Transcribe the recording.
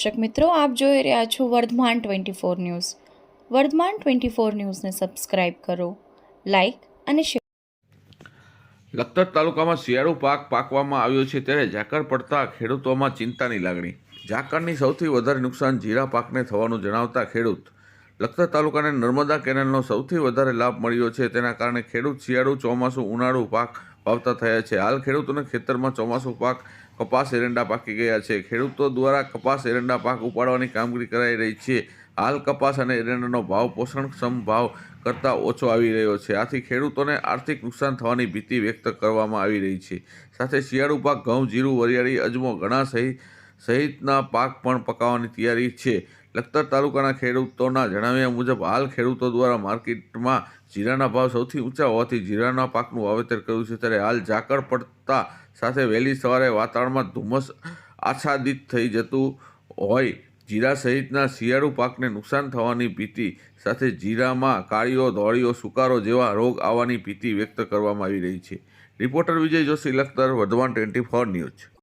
દર્શક મિત્રો, આપ જોઈ રહ્યા છો વર્ધમાન 24 ન્યૂઝ. વર્ધમાન 24 ન્યૂઝને સબસ્ક્રાઇબ કરો, લાઇક અને શેર. લખતર તાલુકામાં શિયાળુ પાક પાકવામાં આવ્યો છે ત્યારે ઝાકળ પડતા ખેડૂતોમાં ચિંતાની લાગણી. ઝાકળની સૌથી વધારે નુકસાન જીરા પાકને થવાનું જણાવતા ખેડૂત. લખતર તાલુકાને નર્મદા કેનાલનો સૌથી વધારે લાભ મળ્યો છે, તેના કારણે ખેડૂત શિયાળુ, ચોમાસું, ઉનાળુ પાક વાવતા થયા છે. હાલ ખેડૂતોને ખેતરમાં ચોમાસું પાક કપાસ એરંડા પાકી ગયા છે. ખેડૂતો દ્વારા કપાસ એરંડા પાક ઉપાડવાની કામગીરી કરાઈ રહી છે. હાલ કપાસ અને એરંડાનો ભાવ પોષણક્ષમ ભાવ કરતાં ઓછો આવી રહ્યો છે. આથી ખેડૂતોને આર્થિક નુકસાન થવાની ભીતિ વ્યક્ત કરવામાં આવી રહી છે. સાથે શિયાળુ પાક ઘઉં, જીરું, વરિયાળી, અજમો, ગણા સહિતના પાક પણ પકાવવાની તૈયારી છે. લખતર તાલુકાના ખેડૂતોના જણાવ્યા મુજબ હાલ ખેડૂતો દ્વારા માર્કેટમાં જીરાના ભાવ સૌથી ઊંચા હોવાથી જીરાના પાકનું વાવેતર કર્યું છે. ત્યારે હાલ ઝાકળ પડતા સાથે વહેલી સવારે વાતાવરણમાં ધુમ્મસ આચ્છાદિત થઈ જતું હોય જીરા સહિતના શિયાળુ પાકને નુકસાન થવાની ભીતિ સાથે જીરામાં કાળીઓ, ધોળીઓ, સુકારો જેવા રોગ આવવાની ભીતિ વ્યક્ત કરવામાં આવી રહી છે. રિપોર્ટર વિજય જોશી, લખતર, વર્ધમાન 24 ન્યૂઝ.